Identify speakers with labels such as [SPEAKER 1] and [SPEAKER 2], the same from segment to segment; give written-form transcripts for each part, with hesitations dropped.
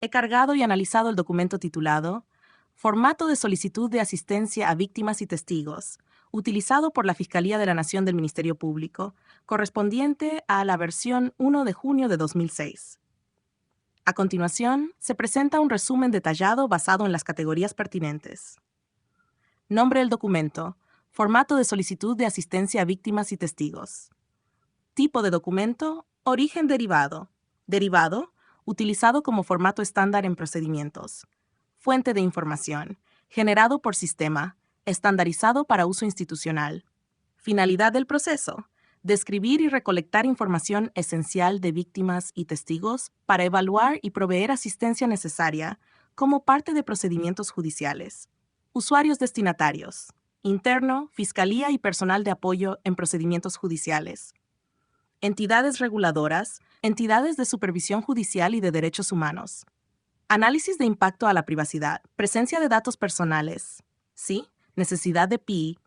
[SPEAKER 1] He cargado y analizado el documento titulado Formato de solicitud de asistencia a víctimas y testigos, utilizado por la Fiscalía de la Nación del Ministerio Público, correspondiente a la versión 1 de junio de 2006. A continuación, se presenta un resumen detallado basado en las categorías pertinentes. Nombre del documento. Formato de solicitud de asistencia a víctimas y testigos. Tipo de documento. Origen derivado. Derivado, utilizado como formato estándar en procedimientos. Fuente de información. Generado por sistema. Estandarizado para uso institucional. Finalidad del proceso. Describir y recolectar información esencial de víctimas y testigos para evaluar y proveer asistencia necesaria como parte de procedimientos judiciales. Usuarios destinatarios. Interno, Fiscalía y personal de apoyo en procedimientos judiciales. Entidades reguladoras, entidades de supervisión judicial y de derechos humanos. Análisis de impacto a la privacidad, presencia de datos personales. Sí, necesidad de PI.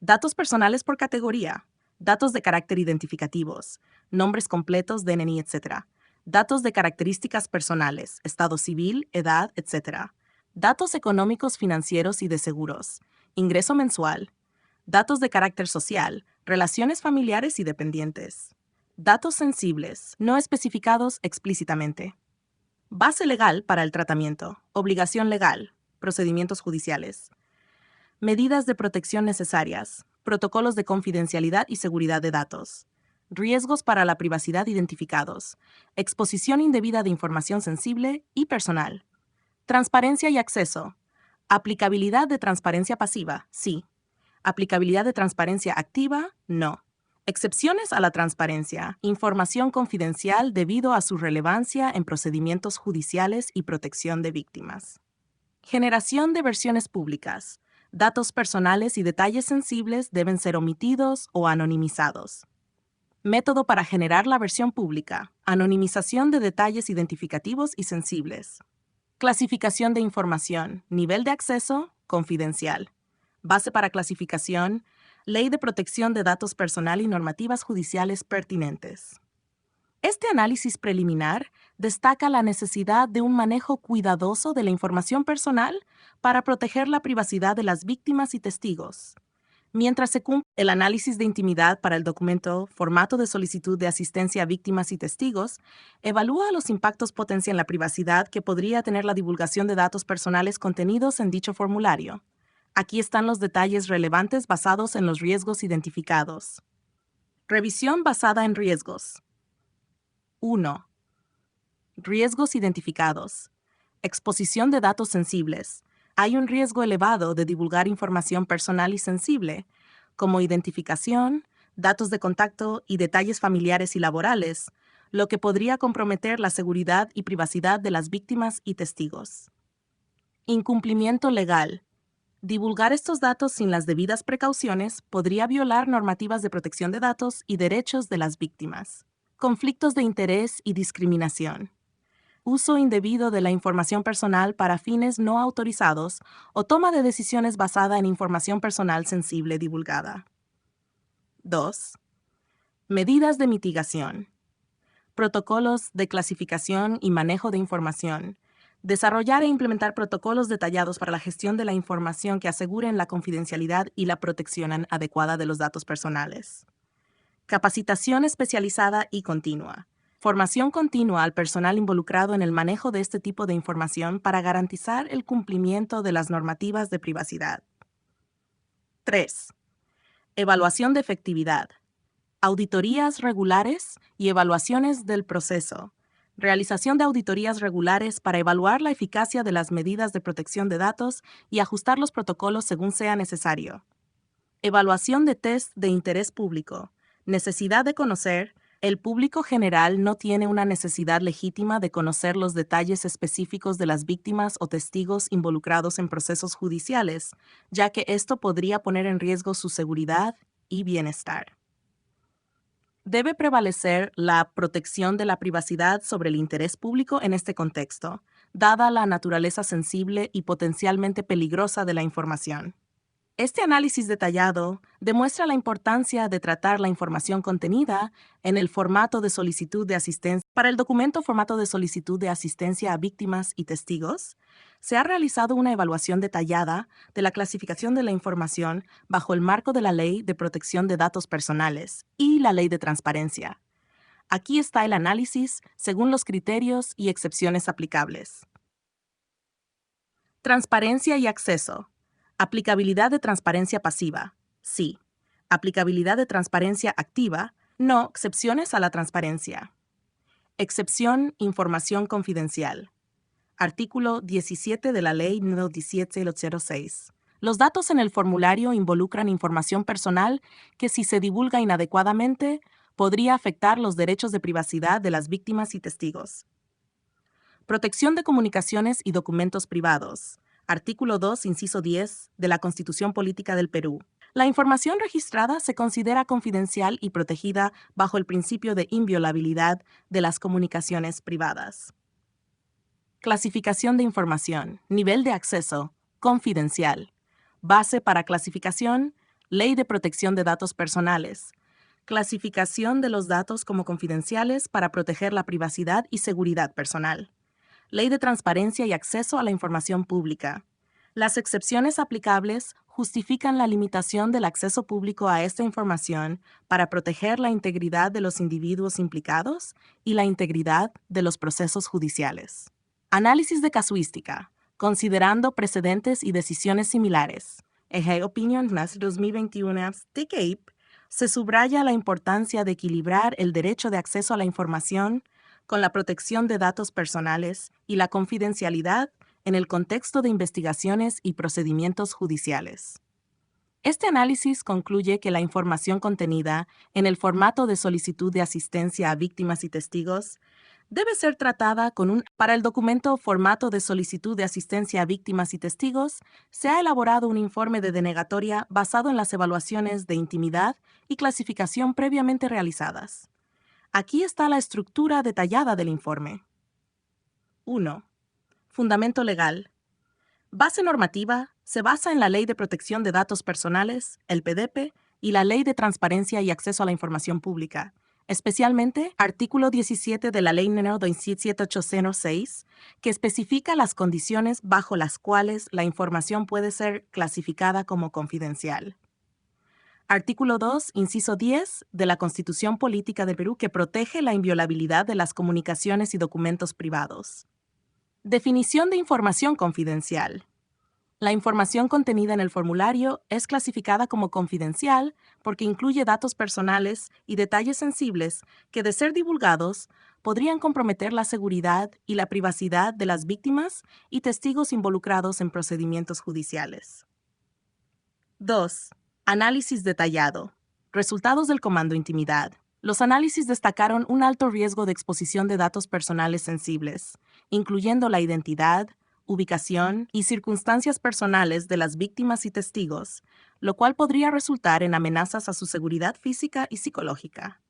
[SPEAKER 1] Datos personales por categoría. Datos de carácter identificativos, nombres completos, DNI, etc. Datos de características personales, estado civil, edad, etc. Datos económicos, financieros y de seguros, ingreso mensual. Datos de carácter social, relaciones familiares y dependientes. Datos sensibles, no especificados explícitamente. Base legal para el tratamiento, obligación legal, procedimientos judiciales. Medidas de protección necesarias, protocolos de confidencialidad y seguridad de datos. Riesgos para la privacidad identificados, exposición indebida de información sensible y personal. Transparencia y acceso. Aplicabilidad de transparencia pasiva, sí. Aplicabilidad de transparencia activa, no. Excepciones a la transparencia. Información confidencial debido a su relevancia en procedimientos judiciales y protección de víctimas. Generación de versiones públicas. Datos personales y detalles sensibles deben ser omitidos o anonimizados. Método para generar la versión pública. Anonimización de detalles identificativos y sensibles. Clasificación de información. Nivel de acceso, confidencial. Base para clasificación. Ley de protección de datos personal y normativas judiciales pertinentes. Este análisis preliminar destaca la necesidad de un manejo cuidadoso de la información personal para proteger la privacidad de las víctimas y testigos. Mientras se cumple el análisis de intimidad para el documento Formato de solicitud de asistencia a víctimas y testigos, evalúa los impactos potenciales en la privacidad que podría tener la divulgación de datos personales contenidos en dicho formulario. Aquí están los detalles relevantes basados en los riesgos identificados. Revisión basada en riesgos. 1. Riesgos identificados. Exposición de datos sensibles. Hay un riesgo elevado de divulgar información personal y sensible, como identificación, datos de contacto y detalles familiares y laborales, lo que podría comprometer la seguridad y privacidad de las víctimas y testigos. Incumplimiento legal. Divulgar estos datos sin las debidas precauciones podría violar normativas de protección de datos y derechos de las víctimas. Conflictos de interés y discriminación. Uso indebido de la información personal para fines no autorizados o toma de decisiones basada en información personal sensible divulgada. 2. Medidas de mitigación. Protocolos de clasificación y manejo de información. Desarrollar e implementar protocolos detallados para la gestión de la información que aseguren la confidencialidad y la protección adecuada de los datos personales. Capacitación especializada y continua. Formación continua al personal involucrado en el manejo de este tipo de información para garantizar el cumplimiento de las normativas de privacidad. 3. Evaluación de efectividad. Auditorías regulares y evaluaciones del proceso. Realización de auditorías regulares para evaluar la eficacia de las medidas de protección de datos y ajustar los protocolos según sea necesario. Evaluación de test de interés público. Necesidad de conocer. El público general no tiene una necesidad legítima de conocer los detalles específicos de las víctimas o testigos involucrados en procesos judiciales, ya que esto podría poner en riesgo su seguridad y bienestar. Debe prevalecer la protección de la privacidad sobre el interés público en este contexto, dada la naturaleza sensible y potencialmente peligrosa de la información. Este análisis detallado demuestra la importancia de tratar la información contenida en el formato de solicitud de asistencia. Para el documento formato de solicitud de asistencia a víctimas y testigos, se ha realizado una evaluación detallada de la clasificación de la información bajo el marco de la Ley de Protección de Datos Personales y la Ley de Transparencia. Aquí está el análisis según los criterios y excepciones aplicables. Transparencia y acceso. Aplicabilidad de transparencia pasiva. Sí. Aplicabilidad de transparencia activa. No. Excepciones a la transparencia. Excepción información confidencial. Artículo 17 de la Ley número 1706. Los datos en el formulario involucran información personal que, si se divulga inadecuadamente, podría afectar los derechos de privacidad de las víctimas y testigos. Protección de comunicaciones y documentos privados. Artículo 2, inciso 10 de la Constitución Política del Perú. La información registrada se considera confidencial y protegida bajo el principio de inviolabilidad de las comunicaciones privadas. Clasificación de información. Nivel de acceso. Confidencial. Base para clasificación. Ley de Protección de Datos Personales. Clasificación de los datos como confidenciales para proteger la privacidad y seguridad personal. Ley de Transparencia y Acceso a la Información Pública. Las excepciones aplicables justifican la limitación del acceso público a esta información para proteger la integridad de los individuos implicados y la integridad de los procesos judiciales. Análisis de casuística, considerando precedentes y decisiones similares. Eje Opinion 2021 TKIP se subraya la importancia de equilibrar el derecho de acceso a la información con la protección de datos personales y la confidencialidad en el contexto de investigaciones y procedimientos judiciales. Este análisis concluye que la información contenida en el formato de solicitud de asistencia a víctimas y testigos debe ser tratada Para el documento formato de solicitud de asistencia a víctimas y testigos, se ha elaborado un informe de denegatoria basado en las evaluaciones de intimidad y clasificación previamente realizadas. Aquí está la estructura detallada del informe. 1. Fundamento legal. Base normativa se basa en la Ley de Protección de Datos Personales, el PDP, y la Ley de Transparencia y Acceso a la Información Pública, especialmente artículo 17 de la Ley número 27806, que especifica las condiciones bajo las cuales la información puede ser clasificada como confidencial. Artículo 2, inciso 10 de la Constitución Política del Perú, que protege la inviolabilidad de las comunicaciones y documentos privados. Definición de información confidencial. La información contenida en el formulario es clasificada como confidencial porque incluye datos personales y detalles sensibles que, de ser divulgados, podrían comprometer la seguridad y la privacidad de las víctimas y testigos involucrados en procedimientos judiciales. 2. Análisis detallado. Resultados del Comando Intimidad. Los análisis destacaron un alto riesgo de exposición de datos personales sensibles, incluyendo la identidad, ubicación y circunstancias personales de las víctimas y testigos, lo cual podría resultar en amenazas a su seguridad física y psicológica.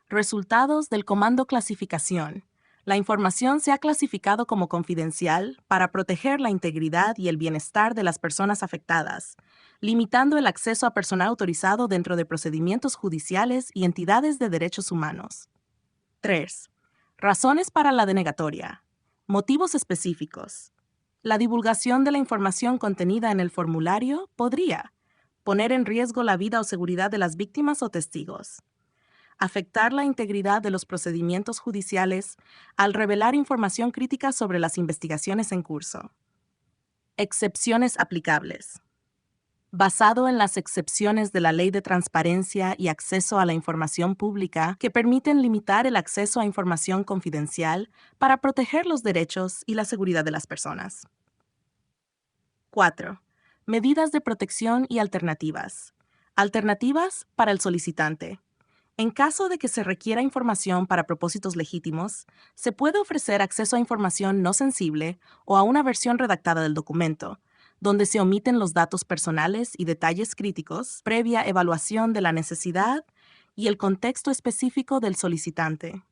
[SPEAKER 1] Resultados del Comando Clasificación. La información se ha clasificado como confidencial para proteger la integridad y el bienestar de las personas afectadas, limitando el acceso a personal autorizado dentro de procedimientos judiciales y entidades de derechos humanos. 3. Razones para la denegatoria. Motivos específicos. La divulgación de la información contenida en el formulario podría poner en riesgo la vida o seguridad de las víctimas o testigos, afectar la integridad de los procedimientos judiciales al revelar información crítica sobre las investigaciones en curso. Excepciones aplicables. Basado en las excepciones de la Ley de Transparencia y Acceso a la Información Pública que permiten limitar el acceso a información confidencial para proteger los derechos y la seguridad de las personas. 4. Medidas de protección y alternativas. Alternativas para el solicitante. En caso de que se requiera información para propósitos legítimos, se puede ofrecer acceso a información no sensible o a una versión redactada del documento, donde se omiten los datos personales y detalles críticos, previa evaluación de la necesidad y el contexto específico del solicitante.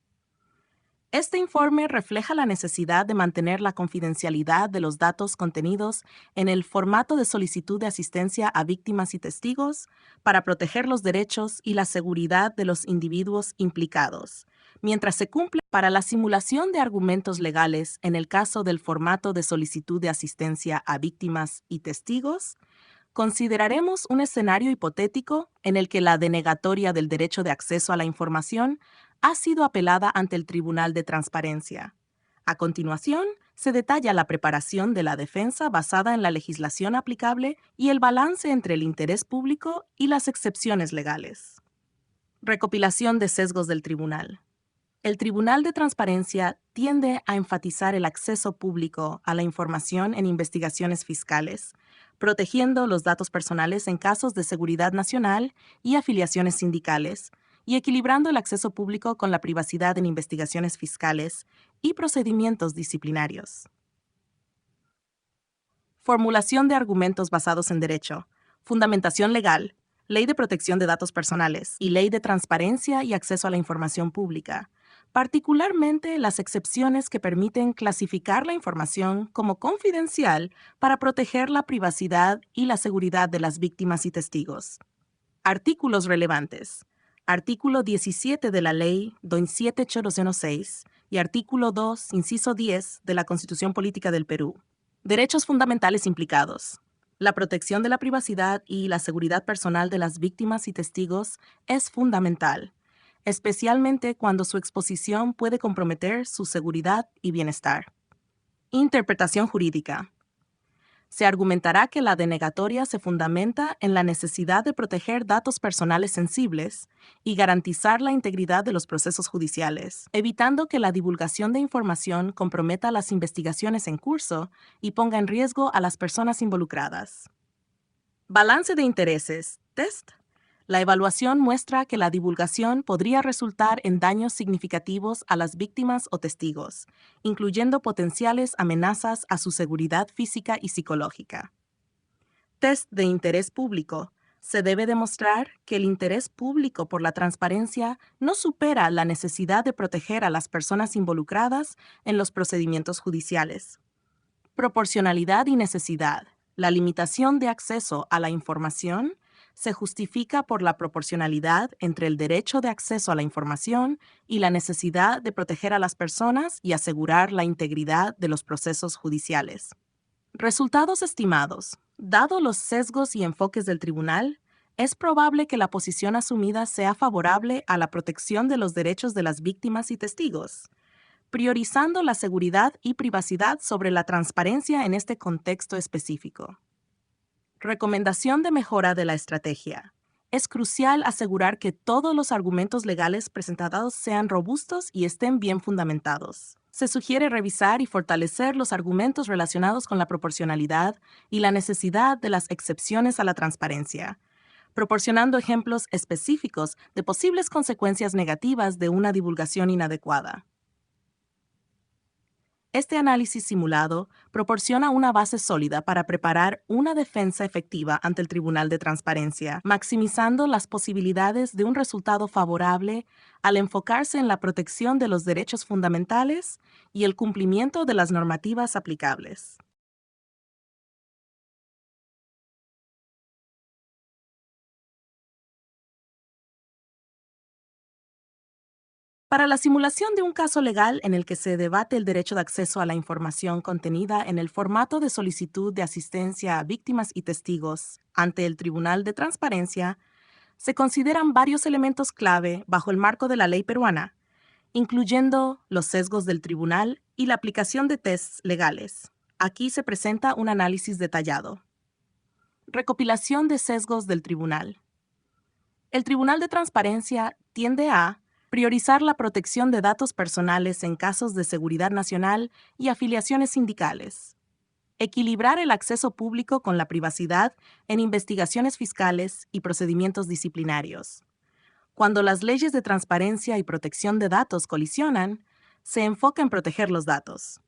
[SPEAKER 1] Este informe refleja la necesidad de mantener la confidencialidad de los datos contenidos en el formato de solicitud de asistencia a víctimas y testigos para proteger los derechos y la seguridad de los individuos implicados, mientras se cumple para la simulación de argumentos legales en el caso del formato de solicitud de asistencia a víctimas y testigos. Consideraremos un escenario hipotético en el que la denegatoria del derecho de acceso a la información ha sido apelada ante el Tribunal de Transparencia. A continuación, se detalla la preparación de la defensa basada en la legislación aplicable y el balance entre el interés público y las excepciones legales. Recopilación de sesgos del tribunal. El Tribunal de Transparencia tiende a enfatizar el acceso público a la información en investigaciones fiscales, protegiendo los datos personales en casos de seguridad nacional y afiliaciones sindicales, y equilibrando el acceso público con la privacidad en investigaciones fiscales y procedimientos disciplinarios. Formulación de argumentos basados en derecho, fundamentación legal, Ley de Protección de Datos Personales y Ley de Transparencia y Acceso a la Información Pública, particularmente las excepciones que permiten clasificar la información como confidencial para proteger la privacidad y la seguridad de las víctimas y testigos. Artículos relevantes. Artículo 17 de la Ley 27806 y artículo 2, inciso 10 de la Constitución Política del Perú. Derechos fundamentales implicados. La protección de la privacidad y la seguridad personal de las víctimas y testigos es fundamental, especialmente cuando su exposición puede comprometer su seguridad y bienestar. Interpretación jurídica. Se argumentará que la denegatoria se fundamenta en la necesidad de proteger datos personales sensibles y garantizar la integridad de los procesos judiciales, evitando que la divulgación de información comprometa las investigaciones en curso y ponga en riesgo a las personas involucradas. Balance de intereses. Test. La evaluación muestra que la divulgación podría resultar en daños significativos a las víctimas o testigos, incluyendo potenciales amenazas a su seguridad física y psicológica. Test de interés público. Se debe demostrar que el interés público por la transparencia no supera la necesidad de proteger a las personas involucradas en los procedimientos judiciales. Proporcionalidad y necesidad. La limitación de acceso a la información se justifica por la proporcionalidad entre el derecho de acceso a la información y la necesidad de proteger a las personas y asegurar la integridad de los procesos judiciales. Resultados estimados. Dado los sesgos y enfoques del tribunal, es probable que la posición asumida sea favorable a la protección de los derechos de las víctimas y testigos, priorizando la seguridad y privacidad sobre la transparencia en este contexto específico. Recomendación de mejora de la estrategia. Es crucial asegurar que todos los argumentos legales presentados sean robustos y estén bien fundamentados. Se sugiere revisar y fortalecer los argumentos relacionados con la proporcionalidad y la necesidad de las excepciones a la transparencia, proporcionando ejemplos específicos de posibles consecuencias negativas de una divulgación inadecuada. Este análisis simulado proporciona una base sólida para preparar una defensa efectiva ante el Tribunal de Transparencia, maximizando las posibilidades de un resultado favorable al enfocarse en la protección de los derechos fundamentales y el cumplimiento de las normativas aplicables. Para la simulación de un caso legal en el que se debate el derecho de acceso a la información contenida en el formato de solicitud de asistencia a víctimas y testigos ante el Tribunal de Transparencia, se consideran varios elementos clave bajo el marco de la ley peruana, incluyendo los sesgos del tribunal y la aplicación de tests legales. Aquí se presenta un análisis detallado. Recopilación de sesgos del tribunal. El Tribunal de Transparencia tiende a priorizar la protección de datos personales en casos de seguridad nacional y afiliaciones sindicales. Equilibrar el acceso público con la privacidad en investigaciones fiscales y procedimientos disciplinarios. Cuando las leyes de transparencia y protección de datos colisionan, se enfoca en proteger los datos.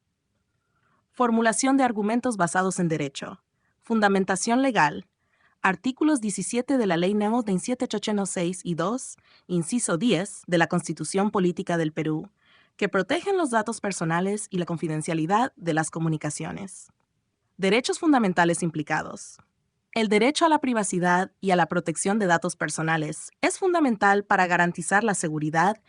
[SPEAKER 1] Formulación de argumentos basados en derecho. Fundamentación legal. Artículos 17 de la Ley No. 27806 y 2, inciso 10 de la Constitución Política del Perú, que protegen los datos personales y la confidencialidad de las comunicaciones. Derechos fundamentales implicados. El derecho a la privacidad y a la protección de datos personales es fundamental para garantizar la seguridad